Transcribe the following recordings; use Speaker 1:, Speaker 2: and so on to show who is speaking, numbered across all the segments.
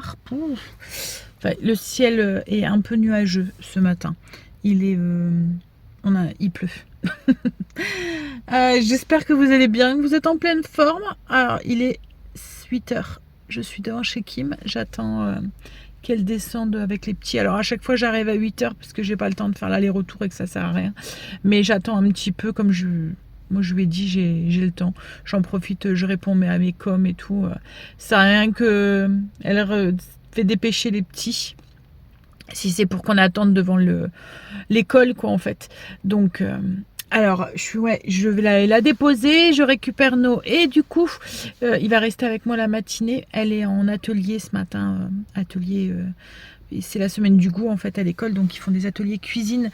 Speaker 1: soir, enfin, le ciel est un peu nuageux ce matin. Il pleut. J'espère que vous allez bien, que vous êtes en pleine forme. Alors, il est 8 heures. Je suis devant chez Kim. J'attends qu'elle descende avec les petits. Alors, à chaque fois, j'arrive à 8 heures parce que j'ai pas le temps de faire l'aller-retour et que ça sert à rien. Mais j'attends un petit peu comme moi, je lui ai dit, j'ai le temps. J'en profite, je réponds à mes coms et tout. Ça sert à rien qu'elle fait dépêcher les petits. Si c'est pour qu'on attende devant l'école, quoi, en fait. Donc, alors, je vais la déposer. Je récupère No. Et du coup, il va rester avec moi la matinée. Elle est en atelier ce matin. C'est la semaine du goût, en fait, à l'école. Donc, ils font des ateliers cuisine.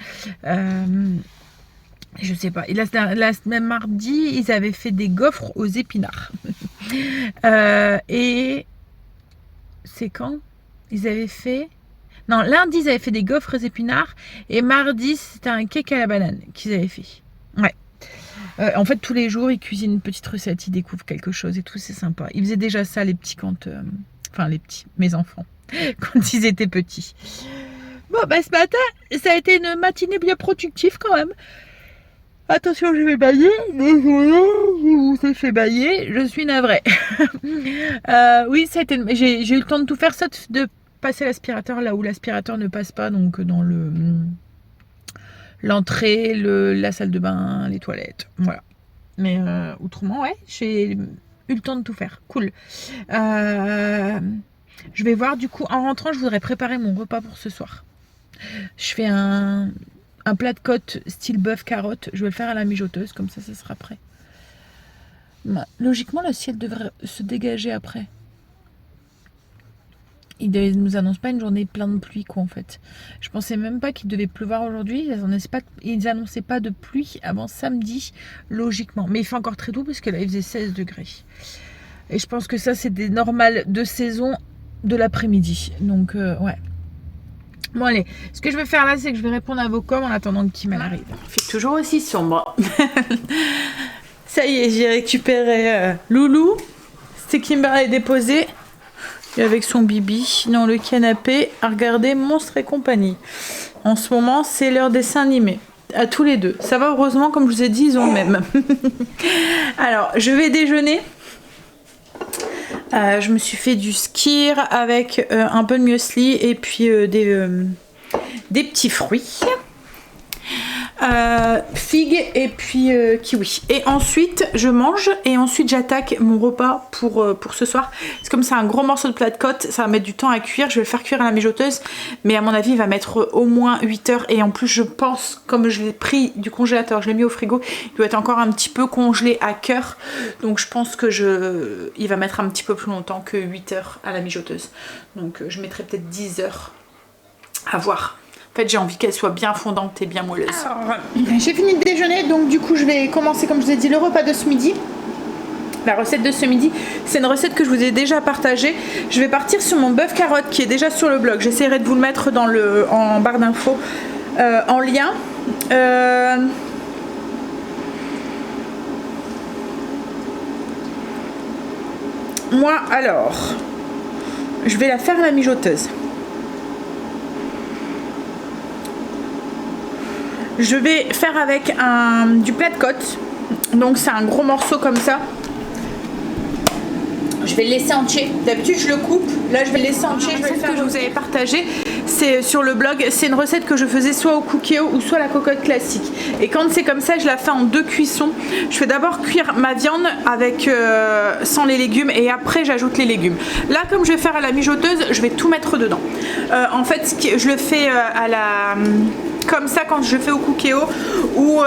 Speaker 1: Je sais pas. Et la semaine mardi, ils avaient fait des gaufres aux épinards. Et c'est quand ils avaient fait... Non, lundi, ils avaient fait des gaufres aux épinards. Et mardi, c'était un cake à la banane qu'ils avaient fait. Ouais. En fait, tous les jours, ils cuisinent une petite recette. Ils découvrent quelque chose et tout. C'est sympa. Ils faisaient déjà ça, les petits, enfin, les petits, mes enfants. Quand ils étaient petits. Bon, bah, ce matin, ça a été une matinée bien productive quand même. Attention, je vais bailler. Désolée, je vous ai fait bailler. Je suis navrée. Oui, ça a été... J'ai eu le temps de tout faire, sauf de passer l'aspirateur là où l'aspirateur ne passe pas, donc dans l'entrée, la salle de bain, les toilettes. Voilà. Mais autrement, ouais, j'ai eu le temps de tout faire. Cool. Je vais voir, du coup, en rentrant, je voudrais préparer mon repas pour ce soir. Je fais un plat de côte style bœuf carotte. Je vais le faire à la mijoteuse, comme ça sera prêt. Logiquement, le ciel devrait se dégager après. Ils ne nous annoncent pas une journée pleine de pluie, quoi, en fait. Je pensais même pas qu'il devait pleuvoir aujourd'hui. Ils annonçaient pas de pluie avant samedi, logiquement. Mais il fait encore très doux parce que là, il faisait 16 degrés. Et je pense que ça, c'est des normales de saison de l'après-midi. Donc, ouais. Bon, allez. Ce que je vais faire là, c'est que je vais répondre à vos coms en attendant que Kim arrive. Il fait toujours aussi sombre. Ça y est, j'ai récupéré Loulou. C'est Kimberley déposé. Avec son bibi dans le canapé à regarder Monstres et compagnie. En ce moment, c'est leur dessin animé. À tous les deux. Ça va, heureusement, comme je vous ai dit, ils ont le même. Alors, je vais déjeuner. Je me suis fait du skyr avec un peu de muesli et puis des petits fruits. Figues et puis kiwi. Et ensuite je mange et ensuite j'attaque mon repas pour ce soir. C'est comme c'est un gros morceau de plat de côte, ça va mettre du temps à cuire. Je vais le faire cuire à la mijoteuse, mais à mon avis il va mettre au moins 8 heures. Et en plus je pense, comme je l'ai pris du congélateur, je l'ai mis au frigo, il doit être encore un petit peu congelé à cœur. Donc je pense que il va mettre un petit peu plus longtemps que 8 heures à la mijoteuse. Donc je mettrai peut-être 10 heures à voir. En fait, j'ai envie qu'elle soit bien fondante et bien moelleuse. J'ai fini de déjeuner, donc du coup, je vais commencer, comme je vous ai dit, le repas de ce midi. La recette de ce midi, c'est une recette que je vous ai déjà partagée. Je vais partir sur mon bœuf carotte qui est déjà sur le blog. J'essaierai de vous le mettre en barre d'infos en lien. Moi, alors, je vais la faire à la mijoteuse. Je vais faire avec du plat de côte. Donc c'est un gros morceau comme ça. Je vais le laisser entier. D'habitude je le coupe. Là je vais le laisser entier. Je vais le faire que je vous avais partagé. C'est sur le blog. C'est une recette que je faisais soit au cookéo ou soit à la cocotte classique. Et quand c'est comme ça, je la fais en 2 cuissons. Je fais d'abord cuire ma viande avec sans les légumes et après j'ajoute les légumes. Là comme je vais faire à la mijoteuse, je vais tout mettre dedans. En fait je le fais comme ça quand je fais au cookéo ou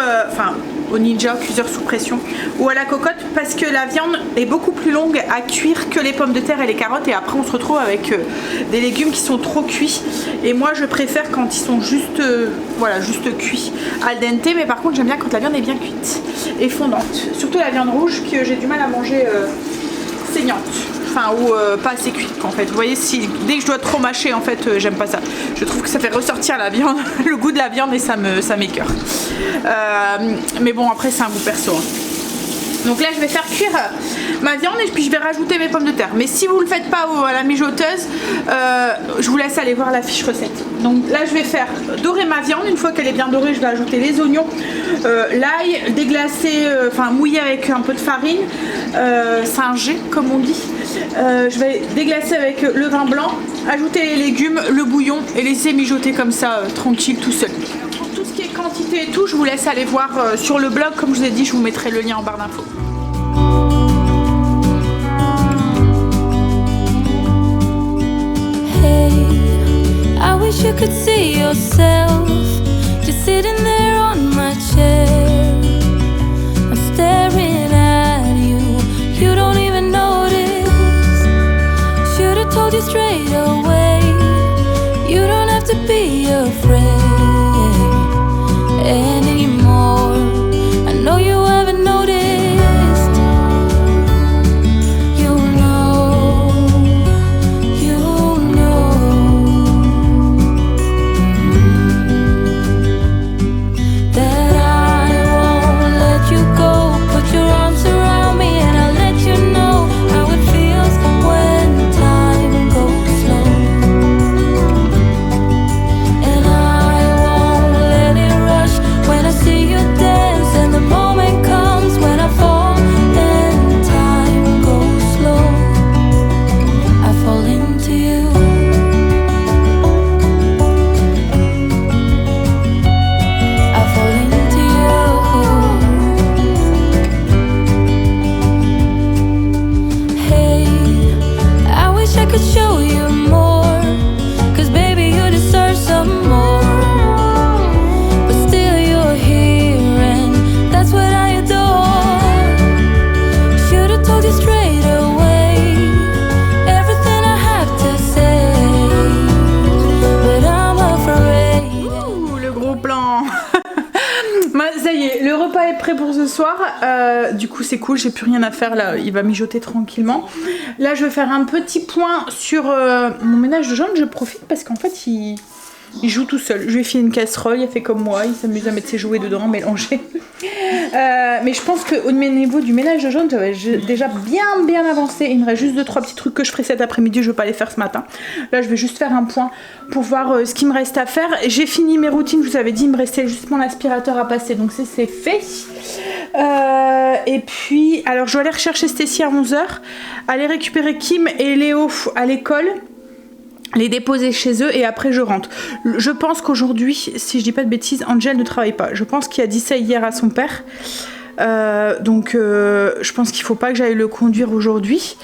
Speaker 1: au ninja cuiseur sous pression ou à la cocotte, parce que la viande est beaucoup plus longue à cuire que les pommes de terre et les carottes, et après on se retrouve avec des légumes qui sont trop cuits. Et moi je préfère quand ils sont juste juste cuits al dente, mais par contre j'aime bien quand la viande est bien cuite et fondante, surtout la viande rouge que j'ai du mal à manger saignante. Enfin, ou pas assez cuite en fait. Vous voyez, dès que je dois trop mâcher, en fait, j'aime pas ça. Je trouve que ça fait ressortir la viande, le goût de la viande, et ça m'écoeure. Mais bon, après, c'est un goût perso. Hein. Donc là je vais faire cuire ma viande et puis je vais rajouter mes pommes de terre. Mais si vous ne le faites pas à la mijoteuse, je vous laisse aller voir la fiche recette. Donc là je vais faire dorer ma viande. Une fois qu'elle est bien dorée, je vais ajouter les oignons, l'ail, déglacer, enfin mouiller avec un peu de farine, singé comme on dit. Je vais déglacer avec le vin blanc, ajouter les légumes, le bouillon et laisser mijoter comme ça tranquille tout seul. Pour tout ce qui est quantité et tout, je vous laisse aller voir sur le blog. Comme je vous ai dit, je vous mettrai le lien en barre d'infos.
Speaker 2: I wish you could see yourself just sitting there on my chair. I'm staring at you, you don't even notice. Should've told you straight away, you don't have to be afraid anymore. I know you haven't noticed.
Speaker 1: Pour ce soir, du coup c'est cool, j'ai plus rien à faire là, il va mijoter tranquillement. Là je vais faire un petit point sur mon ménage de jambes, je profite parce qu'en fait il joue tout seul. Je lui ai fait une casserole, il a fait comme moi, il s'amuse à mettre ses jouets dedans, mélanger. Mais je pense qu'au niveau du ménage de jambes, j'ai déjà bien avancé. Il me reste juste 2-3 petits trucs que je ferai cet après-midi, je ne vais pas les faire ce matin. Là je vais juste faire un point pour voir ce qu'il me reste à faire. J'ai fini mes routines, je vous avais dit, il me restait juste mon aspirateur à passer, donc c'est fait. Et puis, alors je dois aller rechercher Stécie à 11h, aller récupérer Kim et Léo à l'école, les déposer chez eux et après je rentre. Je pense qu'aujourd'hui, si je dis pas de bêtises, Angel ne travaille pas. Je pense qu'il a dit ça hier à son père. Donc je pense qu'il faut pas que j'aille le conduire aujourd'hui.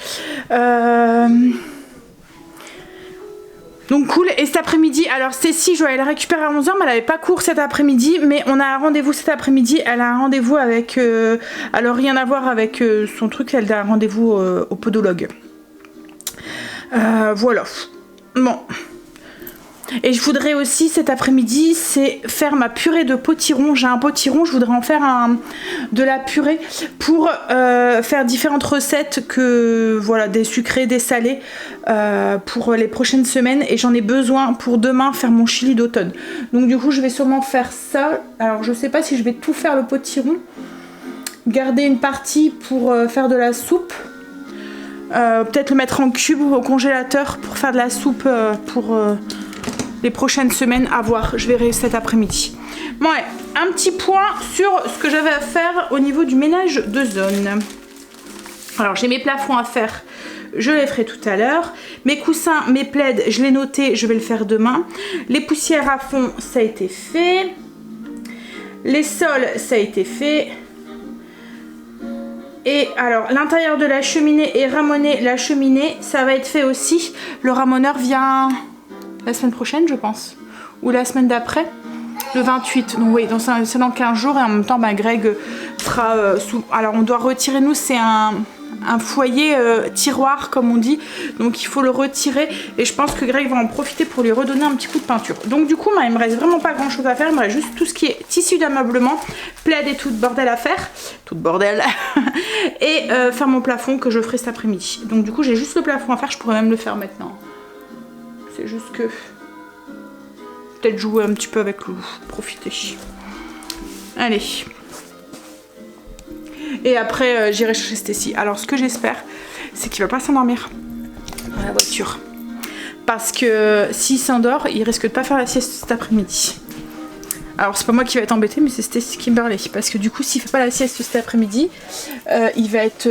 Speaker 1: Donc cool, et cet après-midi, alors Stécie, je vais aller la récupérer à 11h, mais elle avait pas cours cet après-midi, mais on a un rendez-vous cet après-midi, elle a un rendez-vous avec, alors rien à voir avec son truc, elle a un rendez-vous au podologue. Voilà, bon. Et je voudrais aussi cet après-midi, c'est faire ma purée de potiron. J'ai un potiron, je voudrais en faire de la purée pour faire différentes recettes, que voilà, des sucrés, des salés, pour les prochaines semaines. Et j'en ai besoin pour demain faire mon chili d'automne. Donc du coup, je vais sûrement faire ça. Alors je sais pas si je vais tout faire le potiron, garder une partie pour faire de la soupe. Peut-être le mettre en cube au congélateur pour faire de la soupe pour les prochaines semaines, à voir, je verrai cet après-midi. Bon, ouais, un petit point sur ce que j'avais à faire au niveau du ménage de zone. Alors j'ai mes plafonds à faire, je les ferai tout à l'heure. Mes coussins, mes plaids, je l'ai noté, je vais le faire demain. Les poussières à fond, ça a été fait. Les sols, ça a été fait. Et alors l'intérieur de la cheminée et ramoner la cheminée, ça va être fait aussi. Le ramoneur vient la semaine prochaine, je pense, ou la semaine d'après, le 28. Donc oui, c'est dans 15 jours. Et en même temps, bah, Greg fera sous... Alors on doit retirer, nous c'est un foyer tiroir comme on dit, donc il faut le retirer et je pense que Greg va en profiter pour lui redonner un petit coup de peinture. Donc du coup il me reste vraiment pas grand chose à faire, il me reste juste tout ce qui est tissu d'ameublement, plaid et tout bordel à faire, tout bordel et faire mon plafond que je ferai cet après-midi. Donc du coup j'ai juste le plafond à faire, je pourrais même le faire maintenant. C'est juste que peut-être jouer un petit peu avec l'eau, profiter. Allez. Et après j'irai chercher Stacy. Alors ce que j'espère c'est qu'il va pas s'endormir dans la voiture. Parce que s'il s'endort, il risque de pas faire la sieste cet après-midi. Alors c'est pas moi qui va être embêtée, mais c'est Stacy Kimberley. Parce que du coup s'il fait pas la sieste cet après-midi, il va être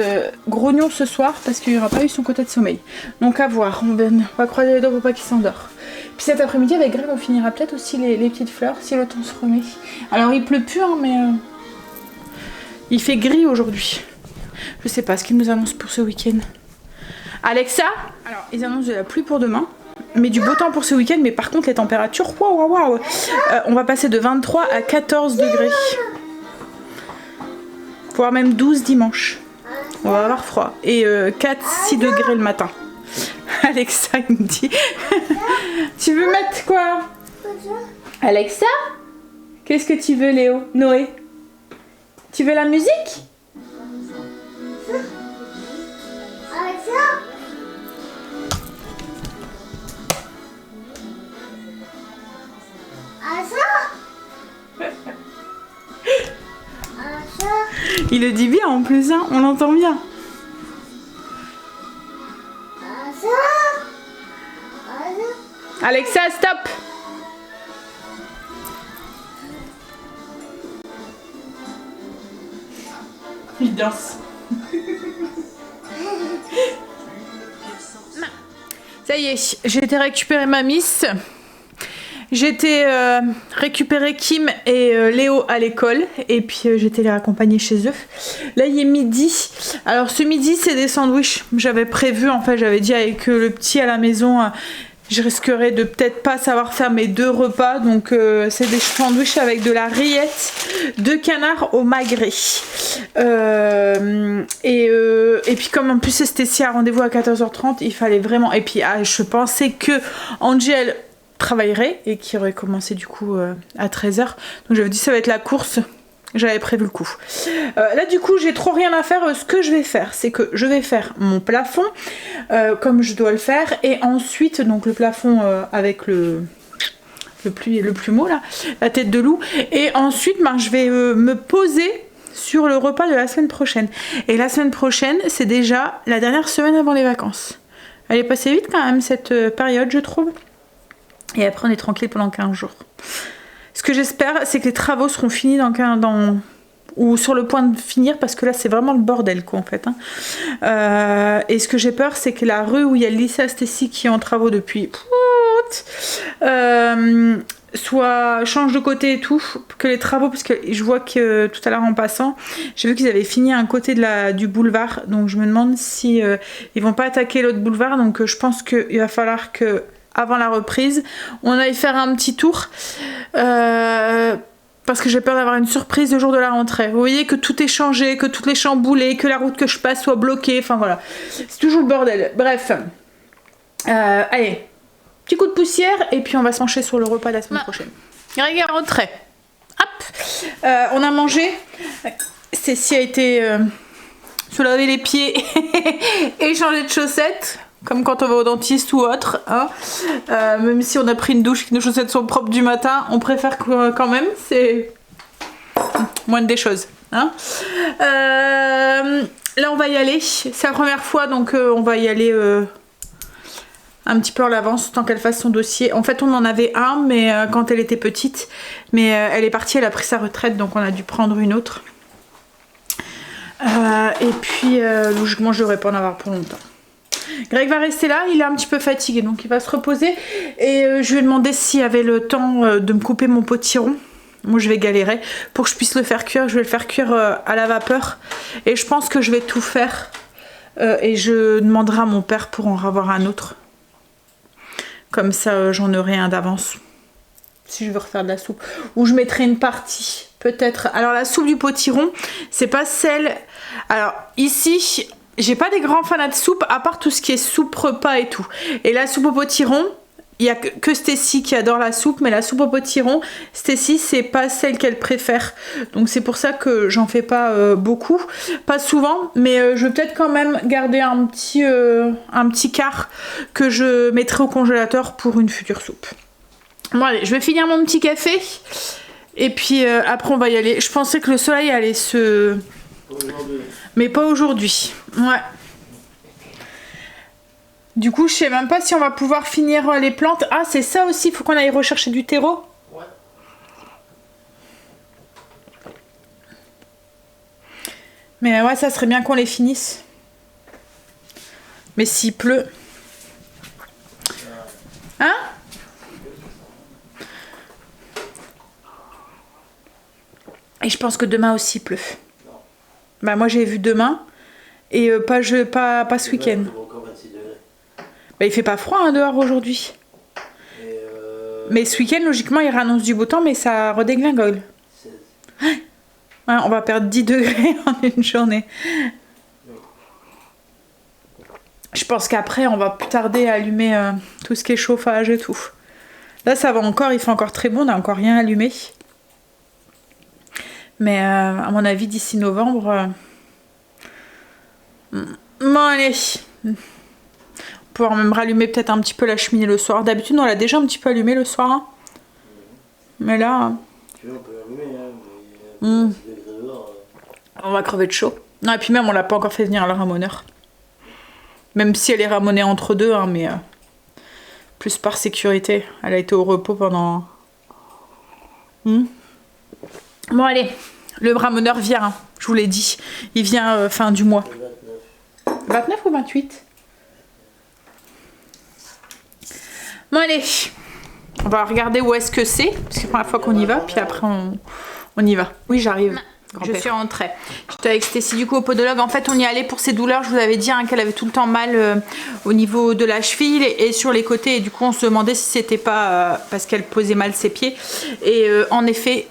Speaker 1: grognon ce soir parce qu'il n'aura pas eu son quota de sommeil. Donc à voir, on va croiser les doigts pour pas qu'il s'endort. Puis cet après-midi avec Greg on finira peut-être aussi les petites fleurs si le temps se remet. Alors il pleut plus hein, mais il fait gris aujourd'hui. Je sais pas ce qu'ils nous annoncent pour ce week-end. Alexa, alors ils annoncent de la pluie pour demain, mais du beau temps pour ce week-end. Mais par contre les températures, waouh, on va passer de 23 à 14 degrés. Voire même 12 dimanche. On va avoir froid. Et 4-6 degrés le matin. Alexa il me dit tu veux mettre quoi? Alexa, qu'est-ce que tu veux Léo? Noé, tu veux la musique?
Speaker 3: Alexa.
Speaker 1: Il le dit bien en plus, hein, on l'entend bien. Alexa, stop! Il danse. Ça y est, j'ai été récupérer ma miss. J'ai été récupérer Kim et Léo à l'école et puis j'ai été les raccompagner chez eux. Là il est midi. Alors ce midi c'est des sandwichs. J'avais prévu, en fait j'avais dit avec le petit à la maison, je risquerais de peut-être pas savoir faire mes 2 repas. Donc c'est des sandwichs avec de la rillette de canard au magret. Et puis comme en plus c'est Stacy à rendez-vous à 14h30, il fallait vraiment... Et puis je pensais que Angel travaillerait et qui aurait commencé du coup à 13h. Donc j'avais dit ça va être la course. J'avais prévu le coup. Là du coup j'ai trop rien à faire. Ce que je vais faire c'est que je vais faire mon plafond comme je dois le faire. Et ensuite donc le plafond avec le plumeau là, la tête de loup. Et ensuite je vais me poser sur le repas de la semaine prochaine. Et la semaine prochaine c'est déjà la dernière semaine avant les vacances. Elle est passée vite quand même cette période je trouve. Et après on est tranquille pendant 15 jours. Ce que j'espère c'est que les travaux seront finis ou sur le point de finir parce que là c'est vraiment le bordel quoi en fait. Hein. Et ce que j'ai peur c'est que la rue où il y a Lisa Stacy qui est en travaux depuis change de côté et tout, que les travaux, parce que je vois que tout à l'heure en passant j'ai vu qu'ils avaient fini un côté du boulevard, donc je me demande si ils vont pas attaquer l'autre boulevard. Donc je pense qu'il va falloir que avant la reprise on aille faire un petit tour parce que j'ai peur d'avoir une surprise le jour de la rentrée. Vous voyez que tout est changé, que tout est chamboulé, que la route que je passe soit bloquée, enfin voilà, c'est toujours le bordel. Bref, allez, petit coup de poussière et puis on va se pencher sur le repas de la semaine prochaine. Greg est rentré. Hop, on a mangé. Cécile a été se laver les pieds et changer de chaussettes. Comme quand on va au dentiste ou autre, hein. Même si on a pris une douche, que nos chaussettes sont propres du matin, on préfère quand même, c'est moindre des choses. Hein. Là on va y aller, c'est la première fois donc on va y aller un petit peu en avance tant qu'elle fasse son dossier. En fait on en avait un mais quand elle était petite, mais elle est partie, elle a pris sa retraite donc on a dû prendre une autre. Et puis logiquement je devrais pas en avoir pour longtemps. Greg va rester là, il est un petit peu fatigué donc il va se reposer et je lui ai demandé s'il avait le temps de me couper mon potiron. Moi je vais galérer pour que je puisse le faire cuire. Je vais le faire cuire à la vapeur et je pense que je vais tout faire et je demanderai à mon père pour en avoir un autre. Comme ça j'en aurai un d'avance si je veux refaire de la soupe. Ou je mettrai une partie peut-être. Alors la soupe du potiron c'est pas celle... Alors ici... J'ai pas des grands fanats de soupe à part tout ce qui est soupe repas et tout. Et la soupe au potiron, il y a que Stacy qui adore la soupe, mais la soupe au potiron, Stacy c'est pas celle qu'elle préfère. Donc c'est pour ça que j'en fais pas beaucoup, pas souvent, mais je vais peut-être quand même garder un petit quart que je mettrai au congélateur pour une future soupe. Bon allez, je vais finir mon petit café et puis après on va y aller. Je pensais que le soleil allait se Mais pas aujourd'hui. Ouais. Du coup, je sais même pas si on va pouvoir finir les plantes. Ah, c'est ça aussi, il faut qu'on aille rechercher du terreau. Ouais. Mais ouais, ça serait bien qu'on les finisse. Mais s'il pleut. Hein? Et je pense que demain aussi il pleut. Bah moi j'ai vu demain et pas ce week-end. Bah il fait pas froid hein, dehors aujourd'hui. Mais ce week-end logiquement il annonce du beau temps mais ça redégringole. Ouais, on va perdre 10 degrés en une journée. Je pense qu'après on va plus tarder à allumer tout ce qui est chauffage et tout. Là ça va encore, il fait encore très bon, on n'a encore rien allumé. Mais à mon avis d'ici novembre... Bon allez. On pourra même rallumer peut-être un petit peu la cheminée le soir. D'habitude on l'a déjà un petit peu allumé le soir. Hein. Mais là... Tu veux, on peut l'allumer, hein, on va crever de chaud. Non et puis même on l'a pas encore fait venir à la ramoneur. Même si elle est ramonée entre deux, hein, mais plus par sécurité. Elle a été au repos pendant... Bon allez, le ramoneur vient, hein, je vous l'ai dit. Il vient fin du mois. 29 ou 28? Bon allez, on va regarder où est-ce que c'est. Parce que c'est la première fois qu'on y va, puis après on y va. Oui, j'arrive. Je suis rentrée. J'étais avec Stécie du coup au podologue. En fait on y allait pour ses douleurs. Je vous avais dit hein, qu'elle avait tout le temps mal au niveau de la cheville et sur les côtés. Et du coup on se demandait si c'était pas parce qu'elle posait mal ses pieds. Et en effet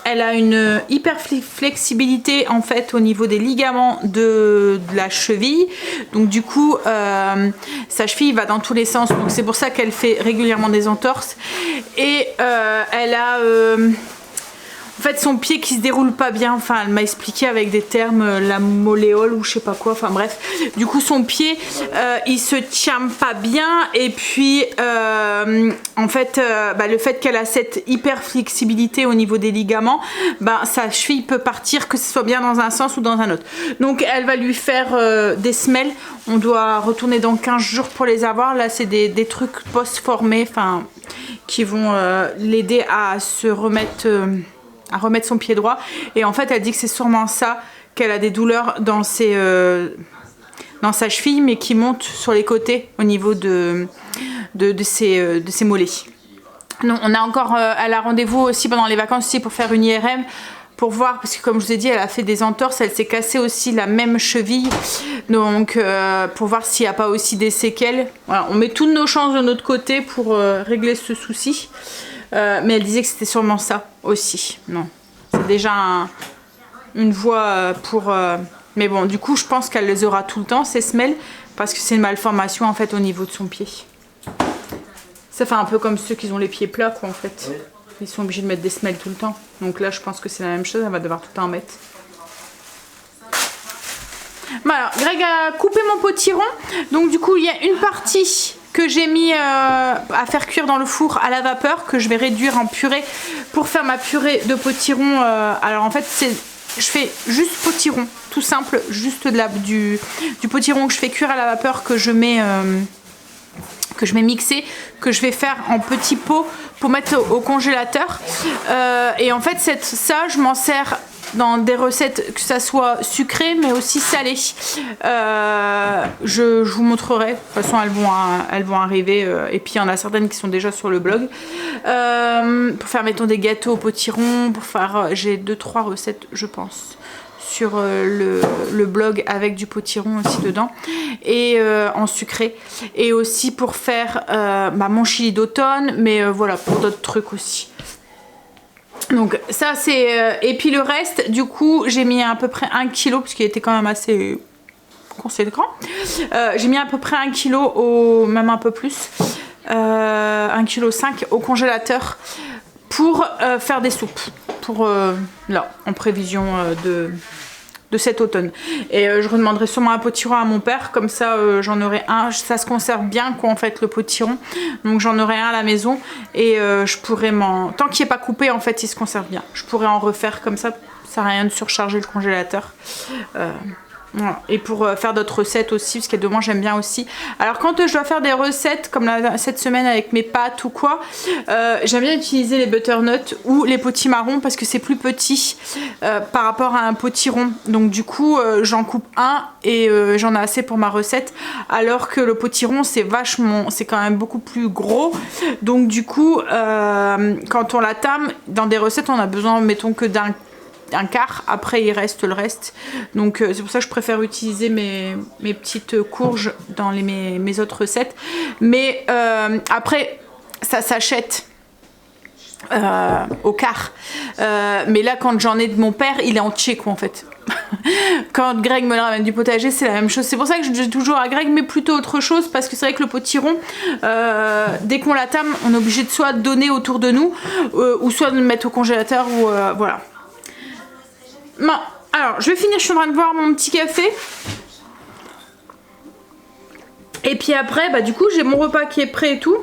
Speaker 1: elle a une hyper flexibilité en fait au niveau des ligaments de la cheville. Donc du coup sa cheville va dans tous les sens. Donc c'est pour ça qu'elle fait régulièrement des entorses. Et elle a... en fait son pied qui se déroule pas bien, enfin elle m'a expliqué avec des termes la molléole ou je sais pas quoi, enfin bref. Du coup son pied il se tient pas bien et puis en fait le fait qu'elle a cette hyper flexibilité au niveau des ligaments, sa cheville peut partir que ce soit bien dans un sens ou dans un autre. Donc elle va lui faire des semelles, on doit retourner dans 15 jours pour les avoir. Là c'est des trucs post-formés, enfin qui vont l'aider à se remettre... à remettre son pied droit et en fait elle dit que c'est sûrement ça qu'elle a des douleurs dans sa cheville mais qui montent sur les côtés au niveau de ses mollets. Non, on a encore elle a rendez-vous aussi pendant les vacances aussi pour faire une IRM pour voir parce que comme je vous ai dit elle a fait des entorses, elle s'est cassée aussi la même cheville donc pour voir s'il n'y a pas aussi des séquelles. Voilà, on met toutes nos chances de notre côté pour régler ce souci. Mais elle disait que c'était sûrement ça aussi. Non, c'est déjà une voie pour... Mais bon, du coup, je pense qu'elle les aura tout le temps, ces semelles, parce que c'est une malformation, en fait, au niveau de son pied. Ça fait un peu comme ceux qui ont les pieds plats, quoi, en fait. Ils sont obligés de mettre des semelles tout le temps. Donc là, je pense que c'est la même chose, elle va devoir tout le temps en mettre. Voilà, Greg a coupé mon potiron. Donc du coup, il y a une partie... que j'ai mis à faire cuire dans le four à la vapeur, que je vais réduire en purée pour faire ma purée de potiron. Alors en fait je fais juste potiron, tout simple, juste du potiron que je fais cuire à la vapeur, que je mets mixer, que je vais faire en petits pots pour mettre au congélateur. Et en fait ça je m'en sers dans des recettes, que ça soit sucré mais aussi salé. Je vous montrerai, de toute façon elles vont arriver et puis il y en a certaines qui sont déjà sur le blog pour faire mettons des gâteaux au potiron, pour faire j'ai 2-3 recettes je pense sur le blog avec du potiron aussi dedans et en sucré, et aussi pour faire mon chili d'automne, mais voilà pour d'autres trucs aussi. Donc ça c'est... et puis le reste, du coup, j'ai mis à peu près 1 kg, parce qu'il était quand même assez conséquent. J'ai mis à peu près 1 kg, même un peu plus, 1,5 kg au congélateur pour faire des soupes. Pour là, en prévision de cet automne. Et je redemanderai sûrement un potiron à mon père, comme ça j'en aurai un, ça se conserve bien quoi en fait le potiron, donc j'en aurai un à la maison et je pourrais tant qu'il n'est pas coupé en fait il se conserve bien, je pourrais en refaire comme ça ça sert à rien de surcharger le congélateur. Voilà. Et pour faire d'autres recettes aussi, parce qu'il y a deux mois j'aime bien aussi. Alors quand je dois faire des recettes comme cette semaine avec mes pâtes ou quoi, j'aime bien utiliser les butternuts ou les potimarrons parce que c'est plus petit par rapport à un potiron. Donc du coup j'en coupe un et j'en ai assez pour ma recette. Alors que le potiron c'est quand même beaucoup plus gros. Donc du coup quand on la tame dans des recettes on a besoin mettons que d'un quart, après il reste le reste, donc c'est pour ça que je préfère utiliser mes petites courges dans mes autres recettes, mais après ça s'achète au quart, mais là quand j'en ai de mon père il est entier quoi en fait. Quand Greg me ramène du potager c'est la même chose, c'est pour ça que je dis toujours à Greg mais plutôt autre chose, parce que c'est vrai que le potiron dès qu'on la tame on est obligé de soit donner autour de nous ou soit de le mettre au congélateur ou voilà. Bon, alors je vais finir, je suis en train de boire mon petit café. Et puis après, bah du coup j'ai mon repas qui est prêt et tout.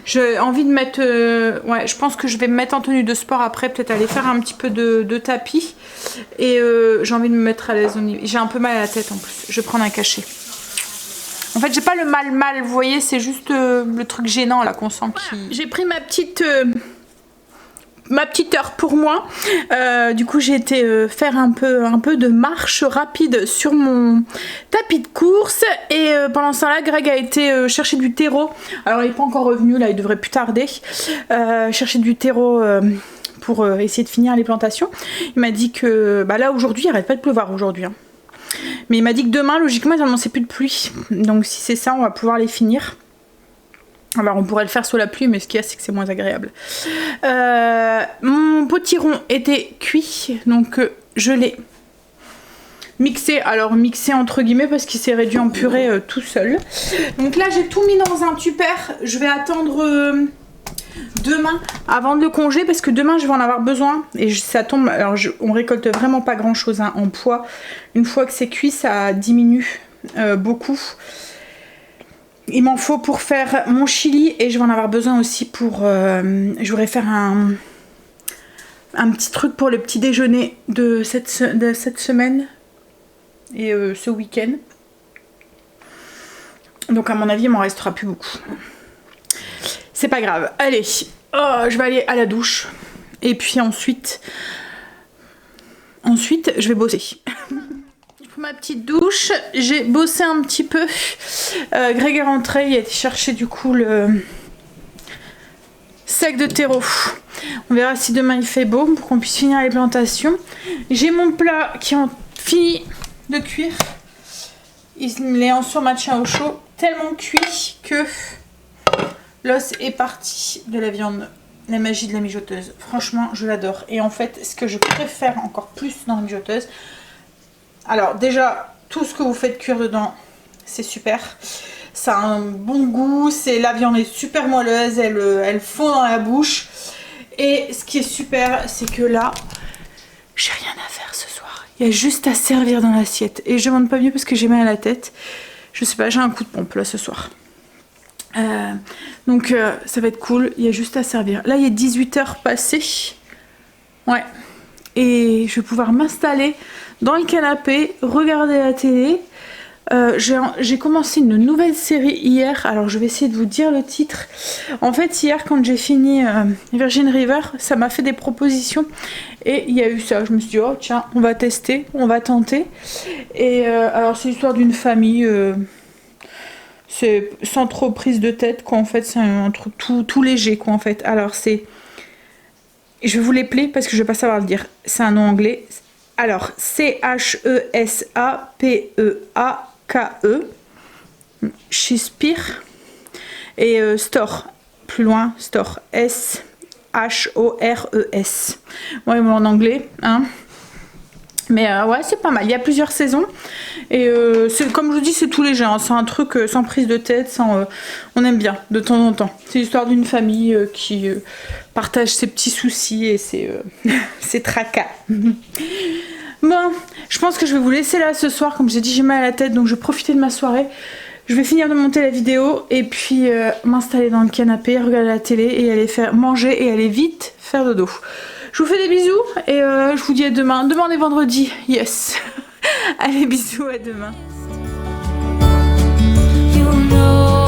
Speaker 1: J'ai envie de mettre... ouais, je pense que je vais me mettre en tenue de sport après, peut-être aller faire un petit peu de tapis. Et j'ai envie de me mettre à l'aise au niveau... J'ai un peu mal à la tête en plus, je vais prendre un cachet. En fait j'ai pas le mal, vous voyez, c'est juste le truc gênant là qu'on sent qui... J'ai pris ma petite heure pour moi. Du coup j'ai été faire un peu de marche rapide sur mon tapis de course et pendant ce temps là Greg a été chercher du terreau. Alors il n'est pas encore revenu, là il devrait plus tarder. Chercher du terreau pour essayer de finir les plantations. Il m'a dit que bah là aujourd'hui il arrête pas de pleuvoir aujourd'hui hein. Mais il m'a dit que demain logiquement ils annonçaient plus de pluie, donc si c'est ça on va pouvoir les finir. Alors on pourrait le faire sous la pluie mais ce qu'il y a c'est que c'est moins agréable. Mon potiron était cuit donc je l'ai mixé, alors mixé entre guillemets parce qu'il s'est réduit en purée tout seul. Donc là j'ai tout mis dans un tupper, je vais attendre demain avant de le congeler parce que demain je vais en avoir besoin et ça tombe, alors on récolte vraiment pas grand chose hein, en poids. Une fois que c'est cuit ça diminue beaucoup. Il m'en faut pour faire mon chili et je vais en avoir besoin aussi pour... je voudrais faire un petit truc pour le petit déjeuner de cette semaine et ce week-end. Donc à mon avis il m'en restera plus beaucoup. C'est pas grave. Allez, je vais aller à la douche et puis ensuite je vais bosser. Ma petite douche, j'ai bossé un petit peu. Greg est rentré, il a été chercher du coup le sac de terreau. On verra si demain il fait beau pour qu'on puisse finir les plantations. J'ai mon plat qui est fini de cuire. Il est en surmaintien au chaud, tellement cuit que l'os est parti de la viande. La magie de la mijoteuse. Franchement, je l'adore. Et en fait, ce que je préfère encore plus dans la mijoteuse, alors déjà, tout ce que vous faites cuire dedans, c'est super. Ça a un bon goût, la viande est super moelleuse, elle fond dans la bouche. Et ce qui est super, c'est que là, j'ai rien à faire ce soir. Il y a juste à servir dans l'assiette. Et je demande pas mieux parce que j'ai mal à la tête. Je sais pas, j'ai un coup de pompe là ce soir. Donc ça va être cool, il y a juste à servir. Là il est 18h passées. Ouais. Et je vais pouvoir m'installer dans le canapé, regarder la télé. J'ai commencé une nouvelle série hier, alors je vais essayer de vous dire le titre. En fait hier quand j'ai fini Virgin River, ça m'a fait des propositions et il y a eu ça. Je me suis dit oh tiens on va tester, on va tenter. Et alors c'est l'histoire d'une famille, c'est sans trop prise de tête quoi en fait, c'est un truc tout léger quoi en fait. Alors c'est, je vais vous l'épeler parce que je vais pas savoir le dire, c'est un nom anglais. Alors C-H-E-S-A-P-E-A-K-E, Shakespeare, et Store, plus loin, Store, S-H-O-R-E-S. Ouais, bon, en anglais, hein. Mais ouais, c'est pas mal. Il y a plusieurs saisons. Et comme je vous dis, c'est tout léger. Hein. C'est un truc sans prise de tête. On aime bien de temps en temps. C'est l'histoire d'une famille qui partage ses petits soucis et ses tracas. Bon, je pense que je vais vous laisser là ce soir. Comme j'ai dit, j'ai mal à la tête. Donc je vais profiter de ma soirée. Je vais finir de monter la vidéo. Et puis m'installer dans le canapé, regarder la télé et aller faire manger et aller vite faire dodo. Je vous fais des bisous et je vous dis à demain. Demain on est vendredi, yes. Allez bisous, à demain.
Speaker 2: You know